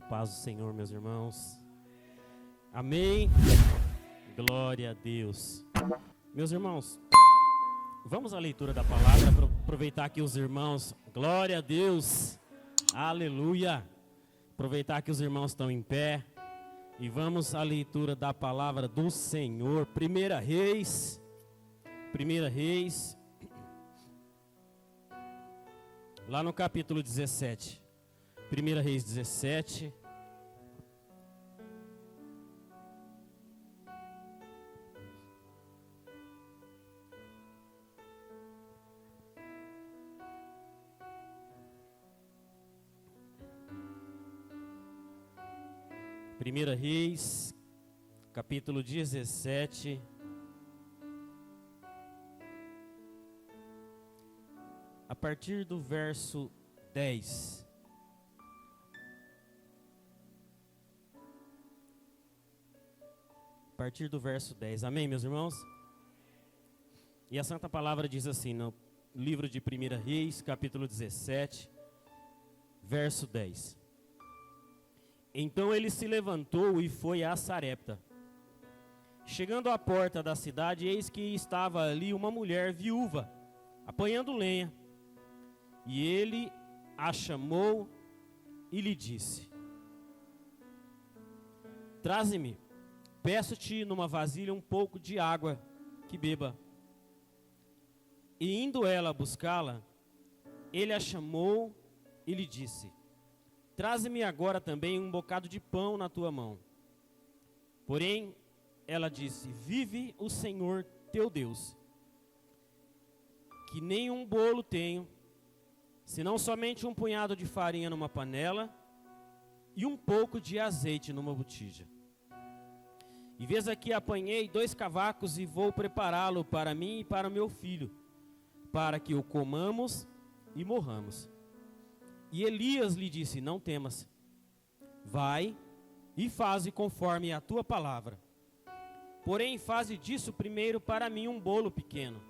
Paz do Senhor, meus irmãos. Amém. Glória a Deus. Meus irmãos, vamos à leitura da palavra, para aproveitar que os irmãos, glória a Deus, aleluia. Aproveitar que os irmãos estão em pé e vamos à leitura da palavra do Senhor. 1 Reis, lá no capítulo 17. 1 Reis 17. Primeira Reis, capítulo 17, a partir do verso 10. A partir do verso 10, amém, meus irmãos? E a Santa Palavra diz assim, no livro de 1 Reis, capítulo 17, verso 10. Então ele se levantou e foi a Sarepta. Chegando à porta da cidade, eis que estava ali uma mulher viúva, apanhando lenha. E ele a chamou e lhe disse: Traze-me, peço-te numa vasilha um pouco de água que beba. E indo ela buscá-la, ele a chamou e lhe disse: Traze-me agora também um bocado de pão na tua mão. Porém, ela disse: Vive o Senhor teu Deus, que nem um bolo tenho, senão somente um punhado de farinha numa panela e um pouco de azeite numa botija. E vês aqui, apanhei 2 cavacos e vou prepará-lo para mim e para o meu filho, para que o comamos e morramos. E Elias lhe disse: Não temas, vai e faze conforme a tua palavra. Porém, faze disso primeiro para mim um bolo pequeno,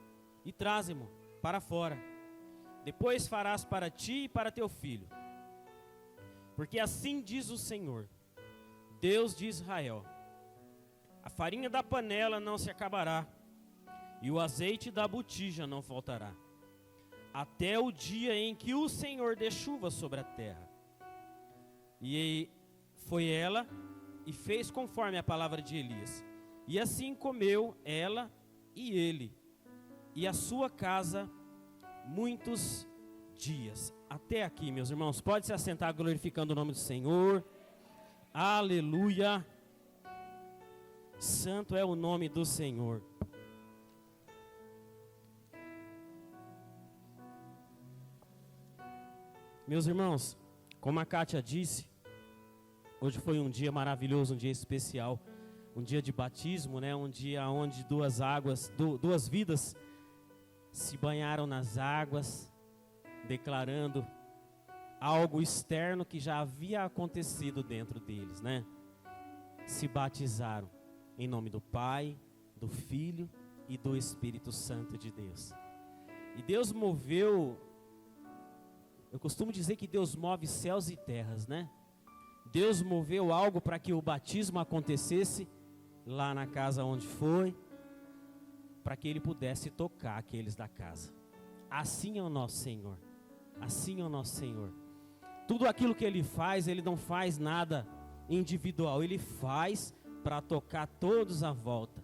e traze-mo para fora. Depois farás para ti e para teu filho. Porque assim diz o Senhor, Deus de Israel: a farinha da panela não se acabará, e o azeite da botija não faltará, até o dia em que o Senhor dê chuva sobre a terra. E foi ela e fez conforme a palavra de Elias. E assim comeu ela e ele e a sua casa muitos dias. Até aqui, meus irmãos, pode se assentar glorificando o nome do Senhor. Aleluia. Santo é o nome do Senhor. Meus irmãos, como a Kátia disse, hoje foi um dia maravilhoso, um dia especial, um dia de batismo, né? Um dia onde duas vidas se banharam nas águas, declarando algo externo que já havia acontecido dentro deles, né? Se batizaram em nome do Pai, do Filho e do Espírito Santo de Deus. E Deus moveu. Eu costumo dizer que Deus move céus e terras, né? Deus moveu algo para que o batismo acontecesse lá na casa onde foi, para que Ele pudesse tocar aqueles da casa. Assim é o nosso Senhor. Assim é o nosso Senhor. Tudo aquilo que Ele faz, Ele não faz nada individual. Ele faz para tocar todos à volta.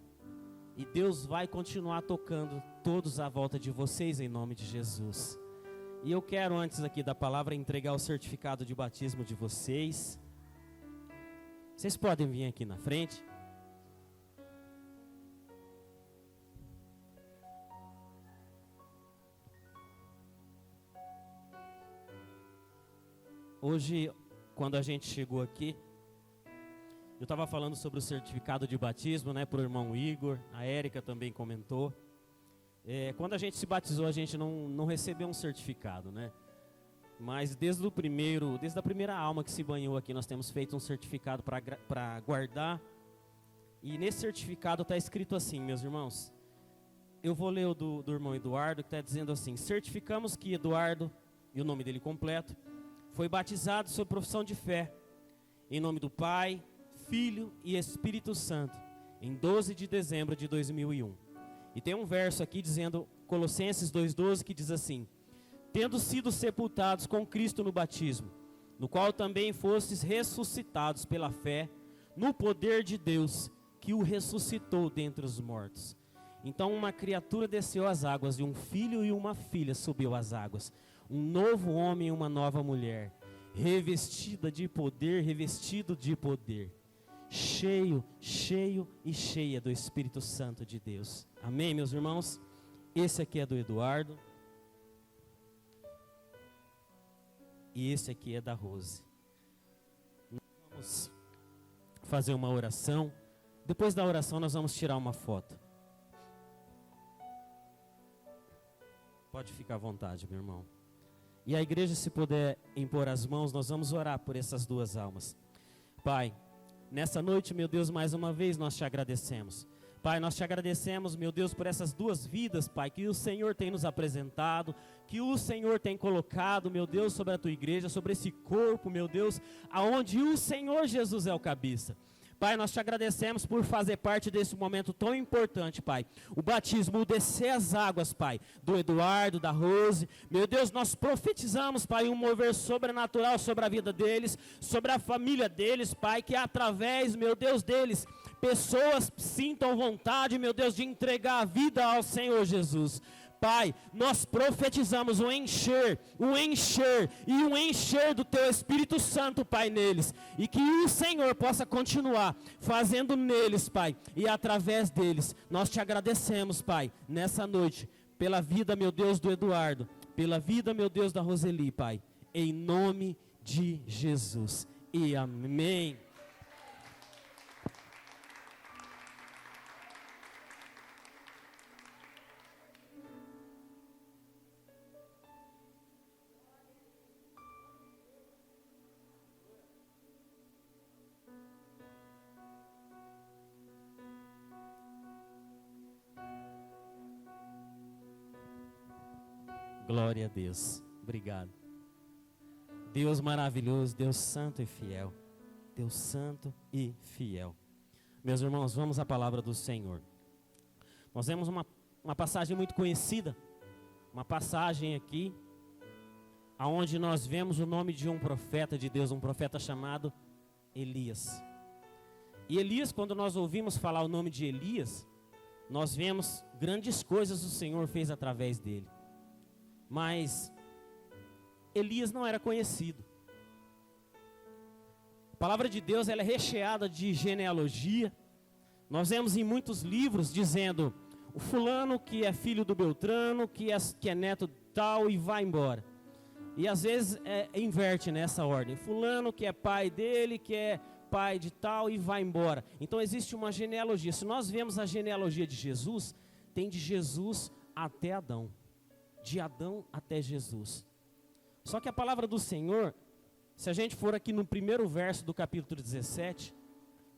E Deus vai continuar tocando todos à volta de vocês em nome de Jesus. E eu quero, antes aqui da palavra, entregar o certificado de batismo de vocês. Vocês podem vir aqui na frente. Hoje, quando a gente chegou aqui, eu estava falando sobre o certificado de batismo, né, para o irmão Igor, a Érica também comentou. Quando a gente se batizou, a gente não recebeu um certificado, né? Mas desde a primeira alma que se banhou aqui, nós temos feito um certificado para guardar. E nesse certificado está escrito assim, meus irmãos. Eu vou ler o do irmão Eduardo, que está dizendo assim: certificamos que Eduardo, e o nome dele completo, foi batizado sob profissão de fé, Em nome do Pai, Filho e Espírito Santo, em 12 de dezembro de 2001. E tem um verso aqui dizendo, Colossenses 2,12, que diz assim: tendo sido sepultados com Cristo no batismo, no qual também fostes ressuscitados pela fé, no poder de Deus, que o ressuscitou dentre os mortos. Então uma criatura desceu às águas, e um filho e uma filha subiu às águas. Um novo homem e uma nova mulher, revestida de poder, revestido de poder. Cheio e cheia do Espírito Santo de Deus. Amém, meus irmãos? Esse aqui é do Eduardo. E esse aqui é da Rose. Nós vamos fazer uma oração. Depois da oração nós vamos tirar uma foto. Pode ficar à vontade, meu irmão. E a igreja, se puder impor as mãos, nós vamos orar por essas duas almas. Pai, nessa noite, meu Deus, mais uma vez nós te agradecemos. Pai, nós te agradecemos, meu Deus, por essas duas vidas, Pai, que o Senhor tem nos apresentado, que o Senhor tem colocado, meu Deus, sobre a tua igreja, sobre esse corpo, meu Deus, aonde o Senhor Jesus é o cabeça. Pai, nós te agradecemos por fazer parte desse momento tão importante, Pai. O batismo, o descer as águas, Pai, do Eduardo, da Rose. Meu Deus, nós profetizamos, Pai, um mover sobrenatural sobre a vida deles, sobre a família deles, Pai, que através, meu Deus, deles, pessoas sintam vontade, meu Deus, de entregar a vida ao Senhor Jesus. Pai, nós profetizamos o encher e o encher do Teu Espírito Santo, Pai, neles. E que o Senhor possa continuar fazendo neles, Pai, e através deles. Nós te agradecemos, Pai, nessa noite, pela vida, meu Deus, do Eduardo, pela vida, meu Deus, da Roseli, Pai. Em nome de Jesus. E amém. Glória a Deus. Obrigado. Deus maravilhoso, Deus santo e fiel. Deus santo e fiel. Meus irmãos, vamos à palavra do Senhor. Nós temos uma passagem muito conhecida. Uma passagem aqui, aonde nós vemos o nome de um profeta de Deus, um profeta chamado Elias. E Elias, quando nós ouvimos falar o nome de Elias, nós vemos grandes coisas o Senhor fez através dele. Mas Elias não era conhecido. A palavra de Deus, ela é recheada de genealogia. Nós vemos em muitos livros dizendo o fulano que é filho do Beltrano, que é neto tal, e vai embora. E às vezes inverte nessa ordem. Fulano que é pai dele, que é pai de tal, e vai embora. Então existe uma genealogia. Se nós vemos a genealogia de Jesus, tem de Jesus até Adão. De Adão até Jesus. Só que a palavra do Senhor, se a gente for aqui no primeiro verso do capítulo 17,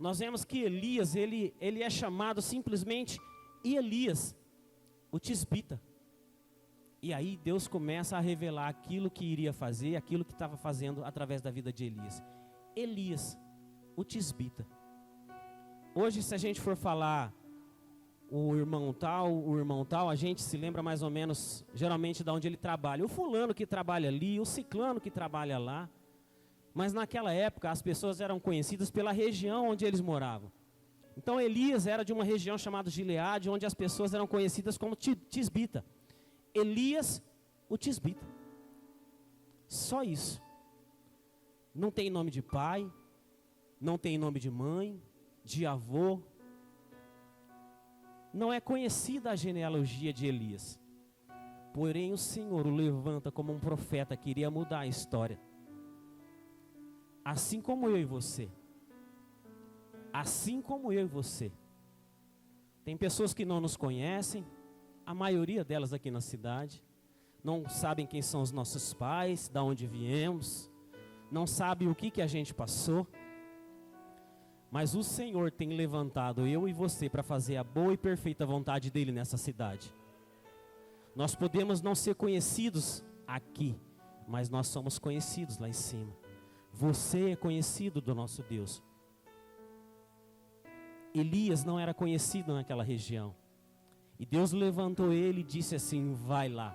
nós vemos que Elias, ele é chamado simplesmente Elias, o tisbita. E aí Deus começa a revelar aquilo que iria fazer, aquilo que estava fazendo através da vida de Elias. Elias, o tisbita. Hoje, se a gente for falar o irmão tal, a gente se lembra mais ou menos, geralmente, de onde ele trabalha. O fulano que trabalha ali, o ciclano que trabalha lá. Mas naquela época, as pessoas eram conhecidas pela região onde eles moravam. Então, Elias era de uma região chamada Gileade, onde as pessoas eram conhecidas como tisbita. Elias, o tisbita. Só isso. Não tem nome de pai, não tem nome de mãe, de avô. Não é conhecida a genealogia de Elias. Porém, o Senhor o levanta como um profeta que iria mudar a história. Assim como eu e você. Assim como eu e você. Tem pessoas que não nos conhecem, a maioria delas aqui na cidade. Não sabem quem são os nossos pais, de onde viemos. Não sabem o que a gente passou. Mas o Senhor tem levantado eu e você para fazer a boa e perfeita vontade dEle nessa cidade. Nós podemos não ser conhecidos aqui, mas nós somos conhecidos lá em cima. Você é conhecido do nosso Deus. Elias não era conhecido naquela região. E Deus levantou ele e disse assim: vai lá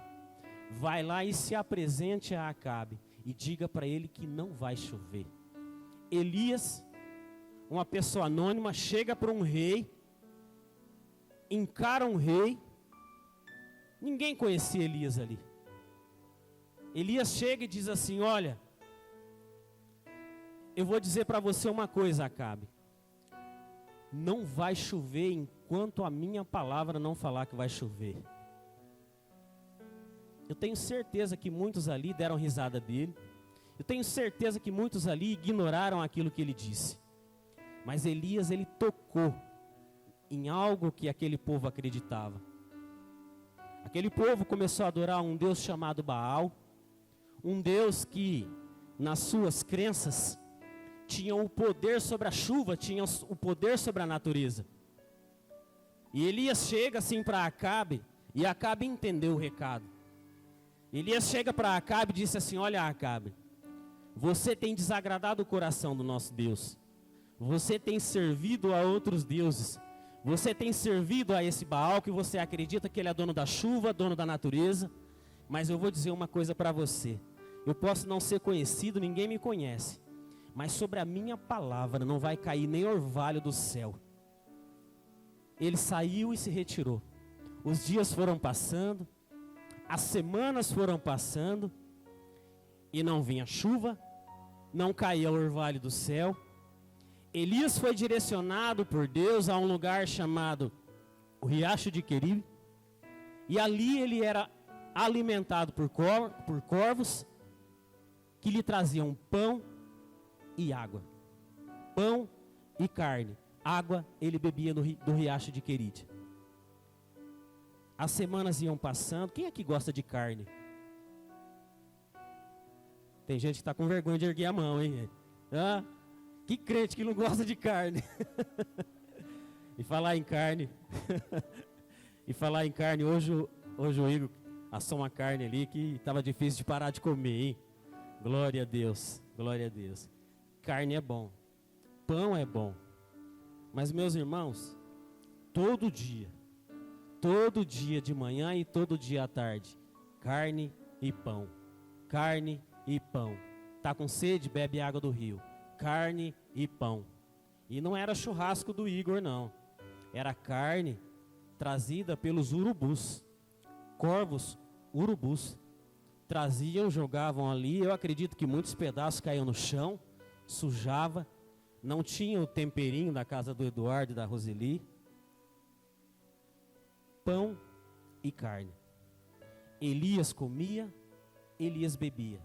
e se apresente a Acabe e diga para ele que não vai chover. Elias, uma pessoa anônima, chega para um rei, encara um rei. Ninguém conhecia Elias ali. Elias chega e diz assim: olha, eu vou dizer para você uma coisa, Acabe. Não vai chover enquanto a minha palavra não falar que vai chover. Eu tenho certeza que muitos ali deram risada dele. Eu tenho certeza que muitos ali ignoraram aquilo que ele disse. Mas Elias, ele tocou em algo que aquele povo acreditava. Aquele povo começou a adorar um Deus chamado Baal. Um Deus que, nas suas crenças, tinha o poder sobre a chuva, tinha o poder sobre a natureza. E Elias chega assim para Acabe, e Acabe entendeu o recado. Elias chega para Acabe e disse assim: olha, Acabe, você tem desagradado o coração do nosso Deus. Você tem servido a outros deuses. Você tem servido a esse Baal que você acredita que ele é dono da chuva, dono da natureza. Mas eu vou dizer uma coisa para você. Eu posso não ser conhecido, ninguém me conhece. Mas sobre a minha palavra não vai cair nem orvalho do céu. Ele saiu e se retirou. Os dias foram passando, as semanas foram passando, e não vinha chuva, não caía orvalho do céu. Elias foi direcionado por Deus a um lugar chamado o Riacho de Queribe, e ali ele era alimentado por corvos, que lhe traziam pão e água. Pão e carne. Água ele bebia do riacho de Queride. As semanas iam passando. Quem aqui gosta de carne? Tem gente que está com vergonha de erguer a mão, hein? Ah, que crente que não gosta de carne. E falar em carne. Hoje o Igor assou uma carne ali que estava difícil de parar de comer, hein? Glória a Deus, glória a Deus. Carne é bom, pão é bom, mas meus irmãos, todo dia de manhã e todo dia à tarde, carne e pão, carne e pão. Tá com sede? Bebe água do rio, carne e pão. E não era churrasco do Igor não, era carne trazida pelos urubus, corvos urubus, traziam, jogavam ali. Eu acredito que muitos pedaços caíam no chão, sujava, não tinha o temperinho da casa do Eduardo e da Roseli. Pão e carne. Elias comia, Elias bebia.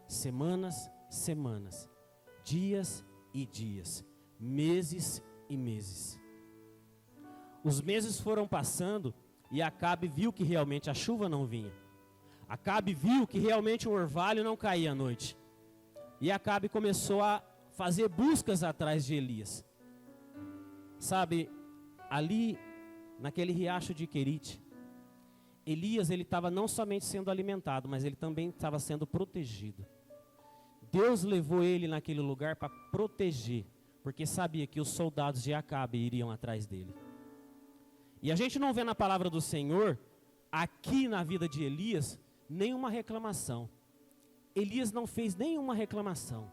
Semanas, dias e dias, meses e meses. Os meses foram passando e Acabe viu que realmente a chuva não vinha. Acabe viu que realmente o orvalho não caía à noite. E Acabe começou a fazer buscas atrás de Elias. Sabe, ali naquele riacho de Querite, Elias, ele estava não somente sendo alimentado, mas ele também estava sendo protegido. Deus levou ele naquele lugar para proteger, porque sabia que os soldados de Acabe iriam atrás dele. E a gente não vê na palavra do Senhor, aqui na vida de Elias, nenhuma reclamação. Elias não fez nenhuma reclamação.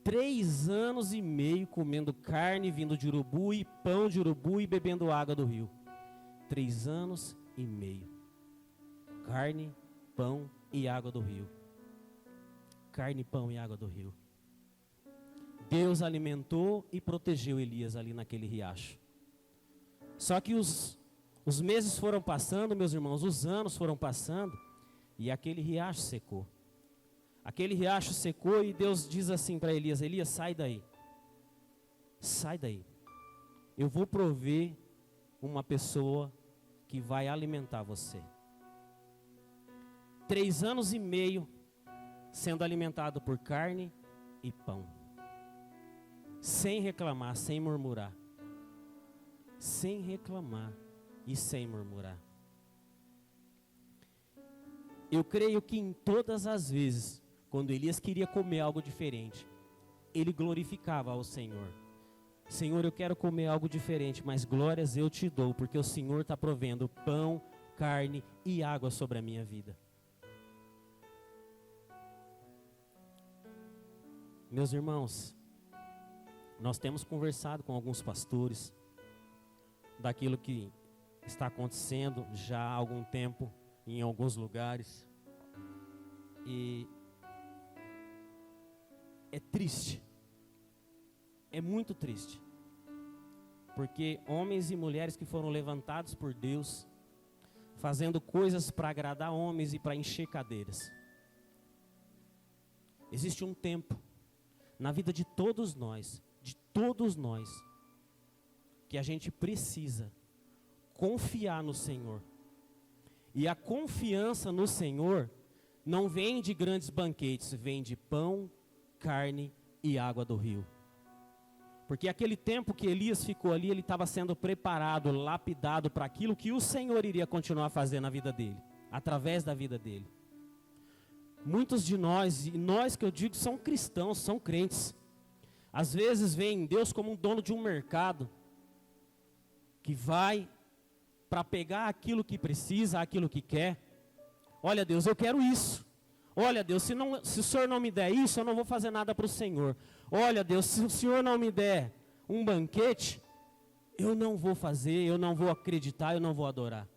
3 anos e meio comendo carne vindo de urubu e pão de urubu e bebendo água do rio. 3 anos e meio. Carne, pão e água do rio. Carne, pão e água do rio. Deus alimentou e protegeu Elias ali naquele riacho. Só que os meses foram passando, meus irmãos, os anos foram passando, e aquele riacho secou. Aquele riacho secou e Deus diz assim para Elias: Elias, sai daí. Sai daí. Eu vou prover uma pessoa que vai alimentar você. 3 anos e meio sendo alimentado por carne e pão. Sem reclamar, sem murmurar. Sem reclamar e sem murmurar. Eu creio que em todas as vezes, quando Elias queria comer algo diferente, ele glorificava ao Senhor. Senhor, eu quero comer algo diferente, mas glórias eu te dou, porque o Senhor está provendo pão, carne e água sobre a minha vida. Meus irmãos, nós temos conversado com alguns pastores daquilo que está acontecendo já há algum tempo em alguns lugares. E é triste, é muito triste, porque homens e mulheres que foram levantados por Deus, fazendo coisas para agradar homens e para encher cadeiras. Existe um tempo na vida de todos nós, que a gente precisa confiar no Senhor. E a confiança no Senhor não vem de grandes banquetes, vem de pão, carne e água do rio. Porque aquele tempo que Elias ficou ali, ele estava sendo preparado, lapidado para aquilo que o Senhor iria continuar a fazer na vida dele, através da vida dele. Muitos de nós, e nós que eu digo, são cristãos, são crentes. Às vezes veem Deus como um dono de um mercado, que vai para pegar aquilo que precisa, aquilo que quer. Olha, Deus, eu quero isso. Olha, Deus, se o Senhor não me der isso, eu não vou fazer nada para o Senhor. Olha, Deus, se o Senhor não me der um banquete, eu não vou fazer, eu não vou acreditar, eu não vou adorar.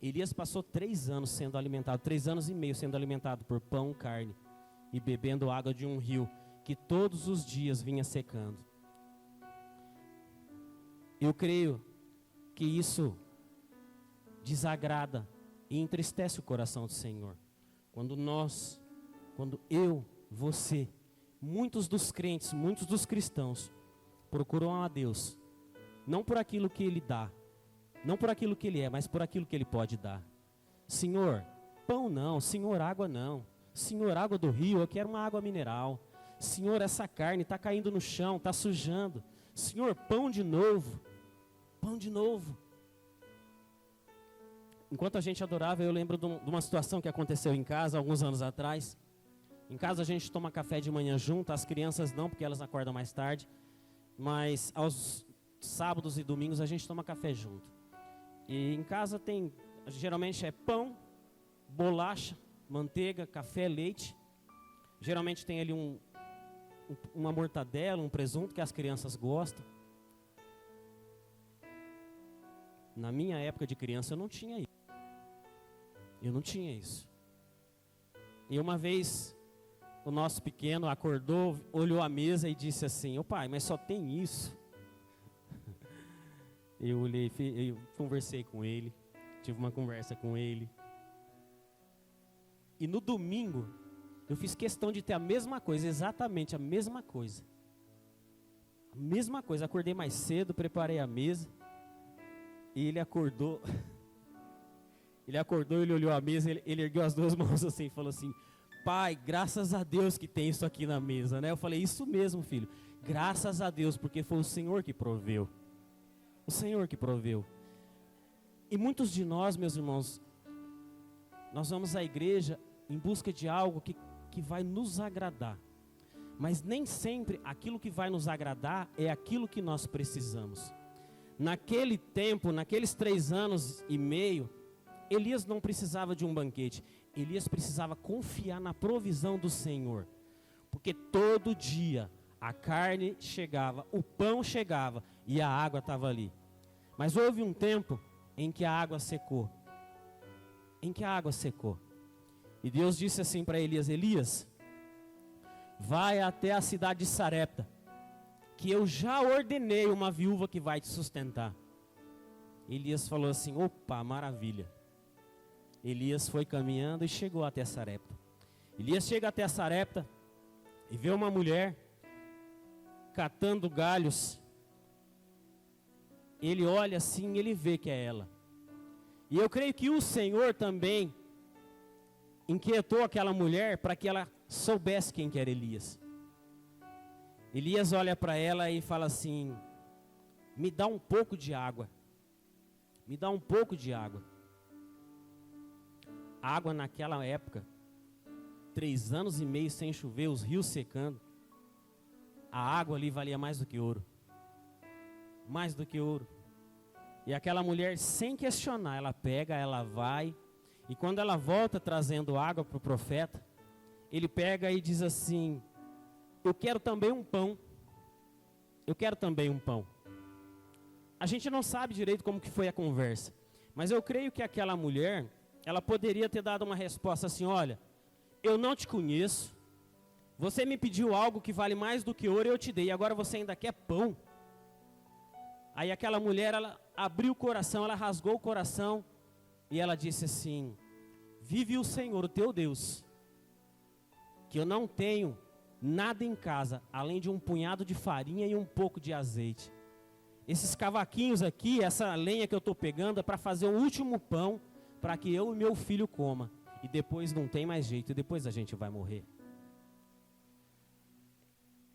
Elias passou 3 anos sendo alimentado, 3 anos e meio sendo alimentado por pão, carne e bebendo água de um rio que todos os dias vinha secando. Eu creio que isso desagrada e entristece o coração do Senhor. Quando eu, você, muitos dos crentes, muitos dos cristãos procuram a Deus, não por aquilo que Ele dá, não por aquilo que Ele é, mas por aquilo que Ele pode dar. Senhor, pão não, Senhor, água não. Senhor, água do rio, eu quero uma água mineral. Senhor, essa carne está caindo no chão, está sujando. Senhor, pão de novo, pão de novo. Enquanto a gente adorava, eu lembro de uma situação que aconteceu em casa, alguns anos atrás. Em casa a gente toma café de manhã junto, as crianças não, porque elas acordam mais tarde. Mas aos sábados e domingos a gente toma café junto. E em casa tem, geralmente é pão, bolacha, manteiga, café, leite. Geralmente tem ali uma mortadela, um presunto que as crianças gostam. Na minha época de criança eu não tinha isso. Eu não tinha isso. E uma vez o nosso pequeno acordou, olhou a mesa e disse assim: "Ô pai, mas só tem isso?" Eu olhei, eu conversei com ele, tive uma conversa com ele. E no domingo eu fiz questão de ter a mesma coisa, exatamente a mesma coisa. A mesma coisa, acordei mais cedo, preparei a mesa. E ele acordou, ele olhou a mesa, ele ergueu as 2 mãos assim e falou assim: "Pai, graças a Deus que tem isso aqui na mesa, né?" Eu falei: "Isso mesmo, filho, graças a Deus, porque foi o Senhor que proveu." O Senhor que proveu. E muitos de nós, meus irmãos, nós vamos à igreja em busca de algo que vai nos agradar. Mas nem sempre aquilo que vai nos agradar é aquilo que nós precisamos. Naquele tempo, naqueles 3 anos e meio, Elias não precisava de um banquete. Elias precisava confiar na provisão do Senhor. Porque todo dia a carne chegava, o pão chegava e a água estava ali. Mas houve um tempo em que a água secou. E Deus disse assim para Elias: "Elias, vai até a cidade de Sarepta, que eu já ordenei uma viúva que vai te sustentar." Elias falou assim: "Opa, maravilha." Elias foi caminhando e chegou até Sarepta. Elias chega até Sarepta e vê uma mulher catando galhos. Ele olha assim, ele vê que é ela. E eu creio que o Senhor também inquietou aquela mulher para que ela soubesse quem que era Elias. Elias olha para ela e fala assim: "Me dá um pouco de água. Me dá um pouco de água." A água naquela época 3 anos e meio sem chover, os rios secando, a água ali valia mais do que ouro. Mais do que ouro. E aquela mulher, sem questionar, ela pega, ela vai, e quando ela volta trazendo água para o profeta, ele pega e diz assim: eu quero também um pão. Eu quero também um pão. A gente não sabe direito como que foi a conversa, mas eu creio que aquela mulher, ela poderia ter dado uma resposta assim: olha, eu não te conheço, você me pediu algo que vale mais do que ouro e eu te dei, e agora você ainda quer pão? Aí aquela mulher, ela abriu o coração, ela rasgou o coração, e ela disse assim: vive o Senhor, o teu Deus, que eu não tenho nada em casa, além de um punhado de farinha e um pouco de azeite. Esses cavaquinhos aqui, essa lenha que eu estou pegando, é para fazer o último pão, para que eu e meu filho coma. E depois não tem mais jeito, e depois a gente vai morrer.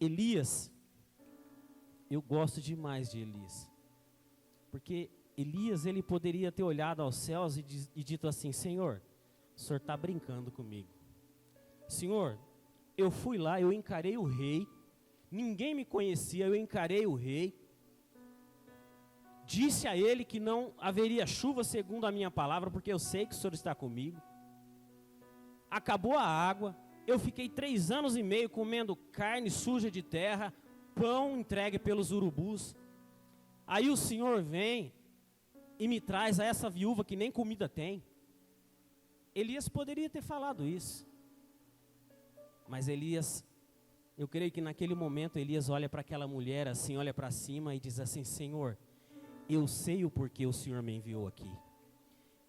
Elias, eu gosto demais de Elias. Porque Elias, ele poderia ter olhado aos céus e dito assim: Senhor, o Senhor está brincando comigo. Senhor, eu fui lá, eu encarei o rei, ninguém me conhecia, eu encarei o rei, disse a ele que não haveria chuva segundo a minha palavra, porque eu sei que o Senhor está comigo. Acabou a água, eu fiquei 3 anos e meio comendo carne suja de terra, pão entregue pelos urubus. Aí o Senhor vem e me traz a essa viúva que nem comida tem. Elias poderia ter falado isso. Mas Elias, eu creio que naquele momento Elias olha para aquela mulher assim, olha para cima e diz assim: Senhor, eu sei o porquê o Senhor me enviou aqui.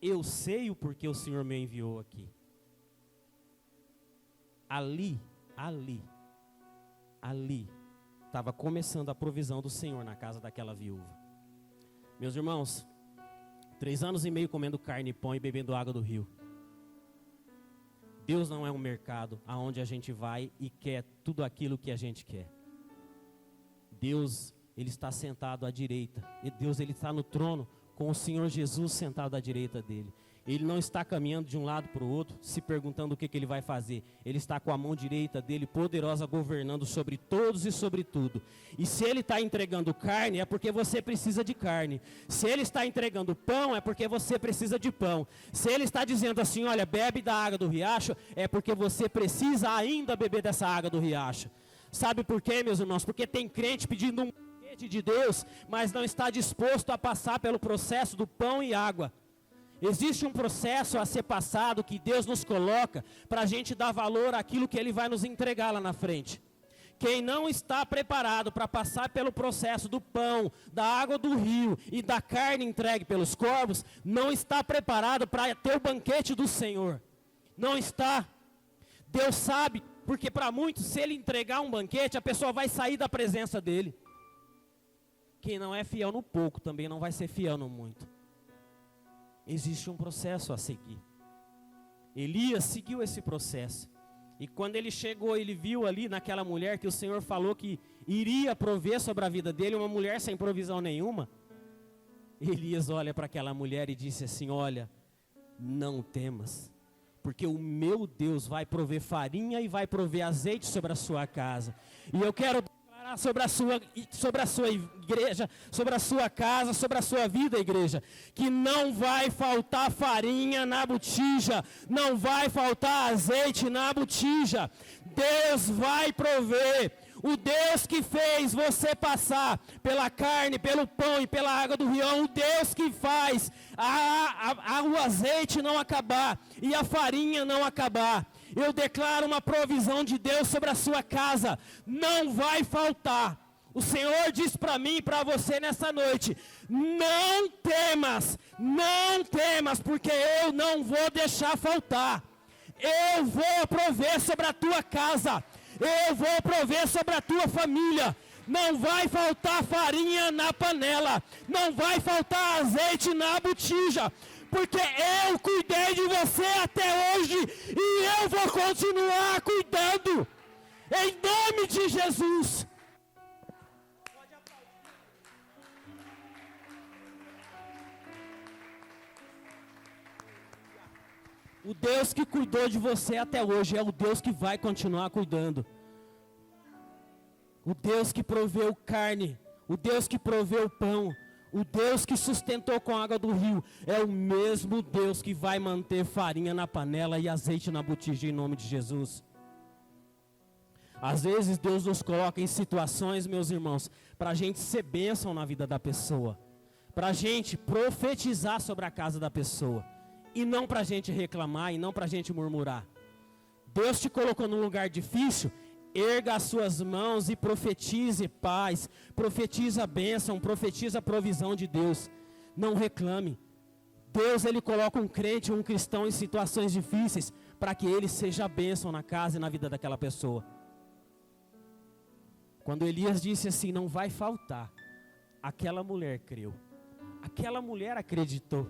Eu sei o porquê o Senhor me enviou aqui. Ali, estava começando a provisão do Senhor na casa daquela viúva. Meus irmãos, 3 anos e meio comendo carne e pão e bebendo água do rio. Deus não é um mercado aonde a gente vai e quer tudo aquilo que a gente quer. Deus, Ele está sentado à direita. E Deus, Ele está no trono com o Senhor Jesus sentado à direita dEle. Ele não está caminhando de um lado para o outro, se perguntando o que Ele vai fazer. Ele está com a mão direita dEle, poderosa, governando sobre todos e sobre tudo. E se Ele está entregando carne, é porque você precisa de carne. Se Ele está entregando pão, é porque você precisa de pão. Se Ele está dizendo assim: olha, bebe da água do riacho, é porque você precisa ainda beber dessa água do riacho. Sabe por quê, meus irmãos? Porque tem crente pedindo um banquete de Deus, mas não está disposto a passar pelo processo do pão e água. Existe um processo a ser passado que Deus nos coloca para a gente dar valor àquilo que Ele vai nos entregar lá na frente. Quem não está preparado para passar pelo processo do pão, da água do rio e da carne entregue pelos corvos, não está preparado para ter o banquete do Senhor. Não está. Deus sabe, porque para muitos, se Ele entregar um banquete, a pessoa vai sair da presença dEle. Quem não é fiel no pouco, também não vai ser fiel no muito. Existe um processo a seguir. Elias seguiu esse processo. E quando ele chegou, ele viu ali naquela mulher que o Senhor falou que iria prover sobre a vida dele, uma mulher sem provisão nenhuma. Elias olha para aquela mulher e disse assim: olha, não temas, porque o meu Deus vai prover farinha e vai prover azeite sobre a sua casa. E eu quero declarar sobre a sua igreja, sobre a sua casa, sobre a sua vida, igreja, que não vai faltar farinha na botija, não vai faltar azeite na botija. Deus vai prover. O Deus que fez você passar pela carne, pelo pão e pela água do rio, o Deus que faz o azeite não acabar e a farinha não acabar. Eu declaro uma provisão de Deus sobre a sua casa, não vai faltar. O Senhor diz para mim e para você nessa noite: não temas, porque eu não vou deixar faltar. Eu vou prover sobre a tua casa, eu vou prover sobre a tua família. Não vai faltar farinha na panela, não vai faltar azeite na botija, porque eu cuidei de você até hoje e eu vou continuar cuidando, em nome de Jesus. O Deus que cuidou de você até hoje é o Deus que vai continuar cuidando. O Deus que proveu carne, o Deus que proveu pão, o Deus que sustentou com a água do rio, é o mesmo Deus que vai manter farinha na panela e azeite na botija em nome de Jesus. Às vezes Deus nos coloca em situações, meus irmãos, para a gente ser bênção na vida da pessoa, para a gente profetizar sobre a casa da pessoa, e não para a gente reclamar, e não para a gente murmurar. Deus te colocou num lugar difícil, erga as suas mãos e profetize paz, profetiza bênção, profetiza a provisão de Deus. Não reclame. Deus, Ele coloca um crente, um cristão em situações difíceis, para que ele seja bênção na casa e na vida daquela pessoa. Quando Elias disse assim, não vai faltar, aquela mulher creu. Aquela mulher acreditou.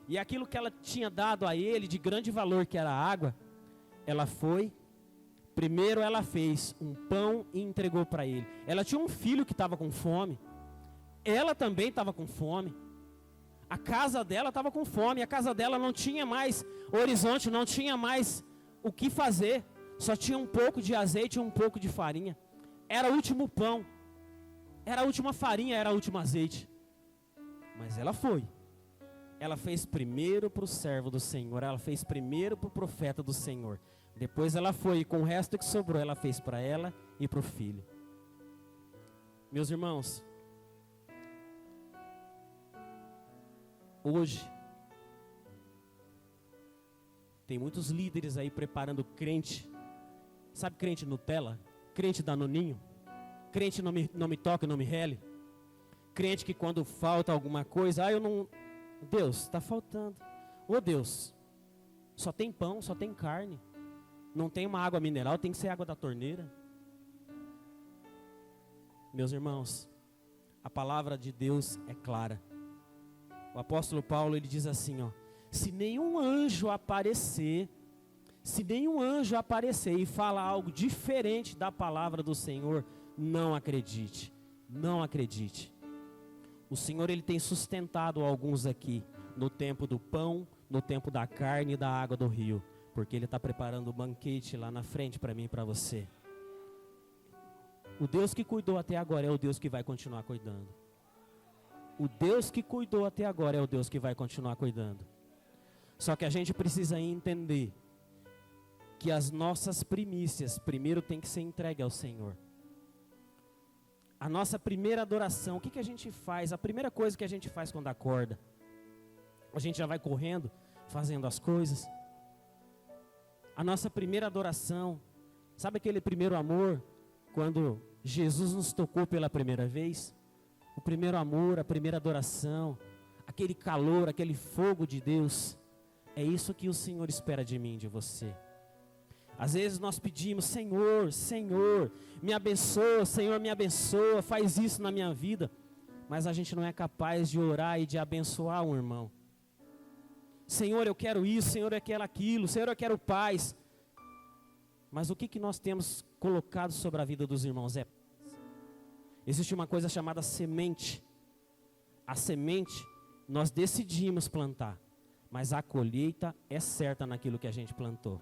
E aquilo que ela tinha dado a ele de grande valor, que era a água, ela foi, primeiro ela fez um pão e entregou para ele. Ela tinha um filho que estava com fome. Ela também estava com fome. A casa dela estava com fome. A casa dela não tinha mais horizonte, não tinha mais o que fazer. Só tinha um pouco de azeite e um pouco de farinha. Era o último pão. Era a última farinha, era o último azeite. Mas ela foi. Ela fez primeiro para o servo do Senhor. Ela fez primeiro para o profeta do Senhor. Depois ela foi e com o resto que sobrou, ela fez para ela e para o filho. Meus irmãos, hoje, tem muitos líderes aí preparando crente. Sabe crente Nutella? Crente Danoninho? Crente não me toque, não me rele? Crente que quando falta alguma coisa, eu não... Deus, está faltando. Ô Deus, só tem pão, só tem carne. Não tem uma água mineral, tem que ser água da torneira. Meus irmãos, a palavra de Deus é clara. O apóstolo Paulo, ele diz assim, ó: se nenhum anjo aparecer e fala algo diferente da palavra do Senhor, não acredite, não acredite. O Senhor, Ele tem sustentado alguns aqui, no tempo do pão, no tempo da carne e da água do rio, porque Ele está preparando um banquete lá na frente para mim e para você. O Deus que cuidou até agora é o Deus que vai continuar cuidando. O Deus que cuidou até agora é o Deus que vai continuar cuidando. Só que a gente precisa entender que as nossas primícias primeiro tem que ser entregue ao Senhor. A nossa primeira adoração, o que a gente faz? A primeira coisa que a gente faz quando acorda, a gente já vai correndo, fazendo as coisas. A nossa primeira adoração, sabe aquele primeiro amor, quando Jesus nos tocou pela primeira vez? O primeiro amor, a primeira adoração, aquele calor, aquele fogo de Deus, é isso que o Senhor espera de mim, de você. Às vezes nós pedimos, Senhor, Senhor, me abençoa, Senhor, me abençoa, faz isso na minha vida. Mas a gente não é capaz de orar e de abençoar um irmão. Senhor, eu quero isso, Senhor, eu quero aquilo, Senhor, eu quero paz. Mas o que nós temos colocado sobre a vida dos irmãos? Existe uma coisa chamada semente. A semente nós decidimos plantar, mas a colheita é certa naquilo que a gente plantou.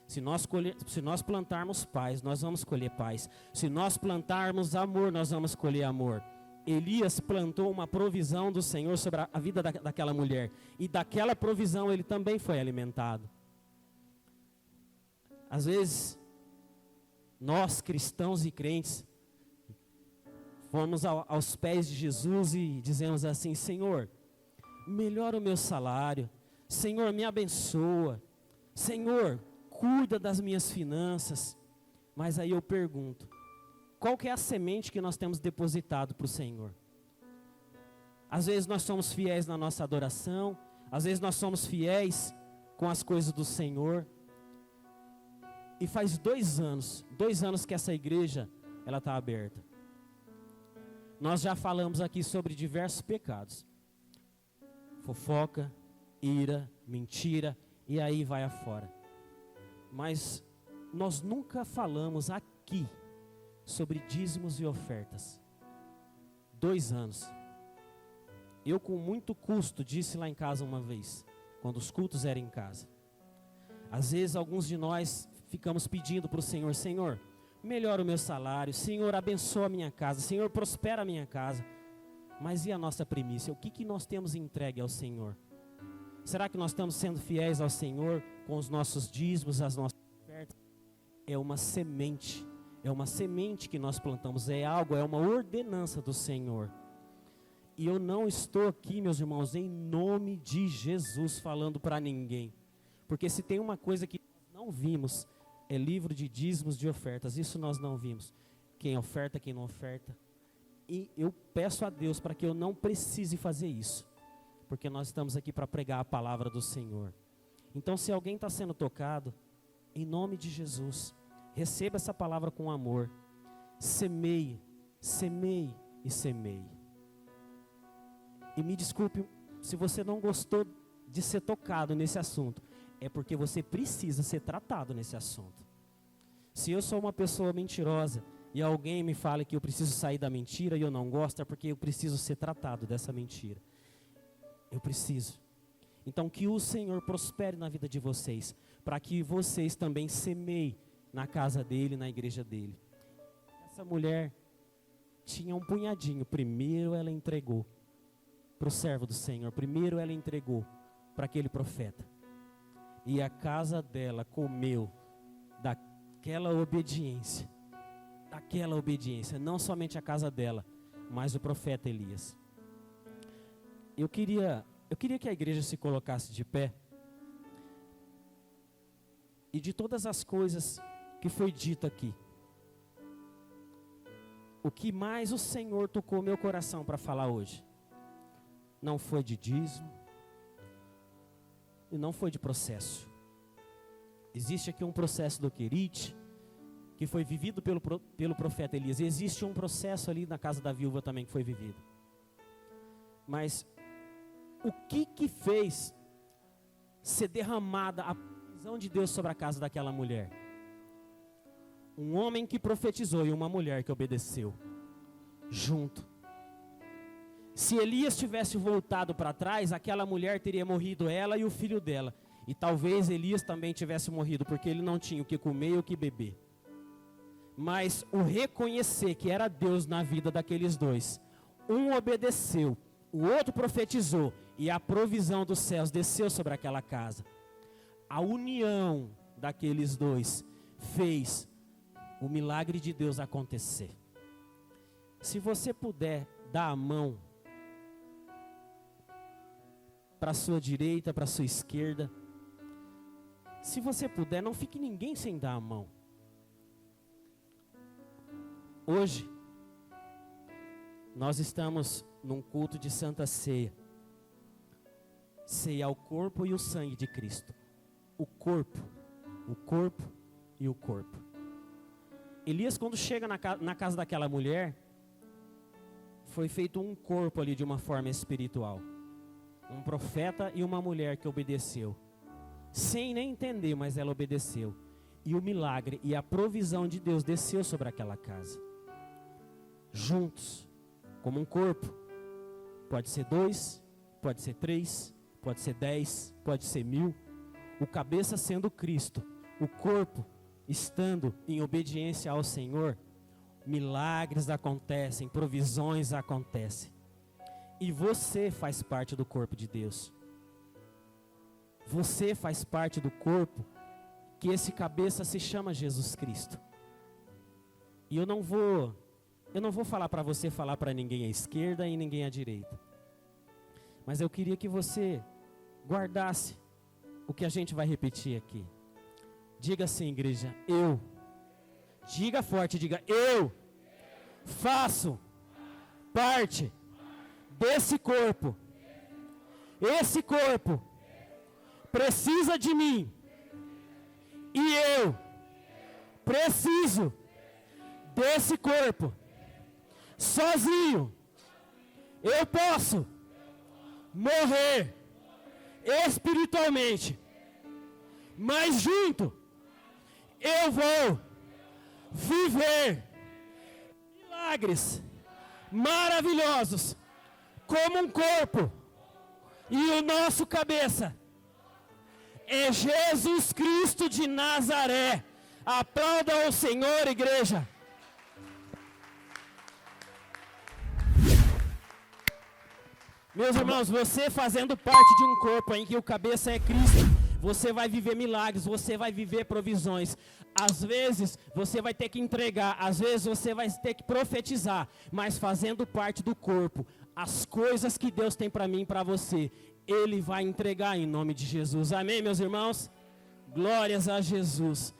Se nós plantarmos paz, nós vamos colher paz. Se nós plantarmos amor, nós vamos colher amor. Elias plantou uma provisão do Senhor sobre a vida daquela mulher. E daquela provisão ele também foi alimentado. Às vezes, nós cristãos e crentes, vamos aos pés de Jesus e dizemos assim, Senhor, melhora o meu salário. Senhor, me abençoa. Senhor, cuida das minhas finanças. Mas aí eu pergunto, qual que é a semente que nós temos depositado para o Senhor? Às vezes nós somos fiéis na nossa adoração, às vezes nós somos fiéis com as coisas do Senhor. E faz 2 anos que essa igreja, ela está aberta. Nós já falamos aqui sobre diversos pecados. Fofoca, ira, mentira, e aí vai afora. Mas nós nunca falamos aqui sobre dízimos e ofertas. 2 anos. Eu com muito custo disse lá em casa uma vez, quando os cultos eram em casa. Às vezes alguns de nós ficamos pedindo para o Senhor: Senhor, melhora o meu salário, Senhor, abençoa a minha casa, Senhor, prospera a minha casa. Mas e a nossa primícia? O que nós temos entregue ao Senhor? Será que nós estamos sendo fiéis ao Senhor com os nossos dízimos, as nossas ofertas? É uma semente que nós plantamos, é uma ordenança do Senhor. E eu não estou aqui, meus irmãos, em nome de Jesus falando para ninguém. Porque se tem uma coisa que nós não vimos, é livro de dízimos, de ofertas. Isso nós não vimos. Quem oferta, quem não oferta. E eu peço a Deus para que eu não precise fazer isso. Porque nós estamos aqui para pregar a palavra do Senhor. Então, se alguém está sendo tocado, em nome de Jesus, receba essa palavra com amor. Semeie, semeie e semeie. E me desculpe se você não gostou de ser tocado nesse assunto. É porque você precisa ser tratado nesse assunto. Se eu sou uma pessoa mentirosa e alguém me fala que eu preciso sair da mentira e eu não gosto, é porque eu preciso ser tratado dessa mentira. Eu preciso. Então que o Senhor prospere na vida de vocês, para que vocês também semeiem na casa dele, na igreja dele. Essa mulher tinha um punhadinho. Primeiro ela entregou para o servo do Senhor. Primeiro ela entregou para aquele profeta. E a casa dela comeu daquela obediência. Daquela obediência. Não somente a casa dela, mas o profeta Elias. Eu queria que a igreja se colocasse de pé. E de todas as coisas que foi dito aqui, o que mais o Senhor tocou meu coração para falar hoje, não foi de dízimo e não foi de processo. Existe aqui um processo do querite, que foi vivido pelo profeta Elias. E existe um processo ali na casa da viúva também que foi vivido. Mas o que fez ser derramada a visão de Deus sobre a casa daquela mulher? Um homem que profetizou e uma mulher que obedeceu. Junto. Se Elias tivesse voltado para trás, aquela mulher teria morrido, ela e o filho dela. E talvez Elias também tivesse morrido, porque ele não tinha o que comer e o que beber. Mas o reconhecer que era Deus na vida daqueles dois. Um obedeceu, o outro profetizou, e a provisão dos céus desceu sobre aquela casa. A união daqueles dois fez o milagre de Deus acontecer. Se você puder dar a mão para a sua direita, para a sua esquerda. Se você puder, não fique ninguém sem dar a mão. Hoje, nós estamos num culto de Santa Ceia. Ceia ao corpo e o sangue de Cristo. O corpo e o corpo. Elias, quando chega na casa daquela mulher, foi feito um corpo ali de uma forma espiritual. Um profeta e uma mulher que obedeceu. Sem nem entender, mas ela obedeceu. E o milagre e a provisão de Deus desceu sobre aquela casa. Juntos, como um corpo. Pode ser 2, pode ser 3, pode ser 10, pode ser 1000. O cabeça sendo Cristo, o corpo estando em obediência ao Senhor, milagres acontecem, provisões acontecem. E você faz parte do corpo de Deus. Você faz parte do corpo que esse cabeça se chama Jesus Cristo. E eu não vou falar para você falar para ninguém à esquerda e ninguém à direita. Mas eu queria que você guardasse o que a gente vai repetir aqui. Diga assim, igreja, eu. Diga forte, diga, eu faço parte desse corpo. Esse corpo precisa de mim. E eu preciso desse corpo. Sozinho eu posso morrer espiritualmente, mas junto eu vou viver milagres maravilhosos como um corpo. E o nosso cabeça é Jesus Cristo de Nazaré. Aplauda o Senhor, igreja. Meus irmãos, você fazendo parte de um corpo em que o cabeça é Cristo, você vai viver milagres, você vai viver provisões. Às vezes você vai ter que entregar, às vezes você vai ter que profetizar, mas fazendo parte do corpo, as coisas que Deus tem para mim e para você, Ele vai entregar em nome de Jesus. Amém, meus irmãos? Glórias a Jesus.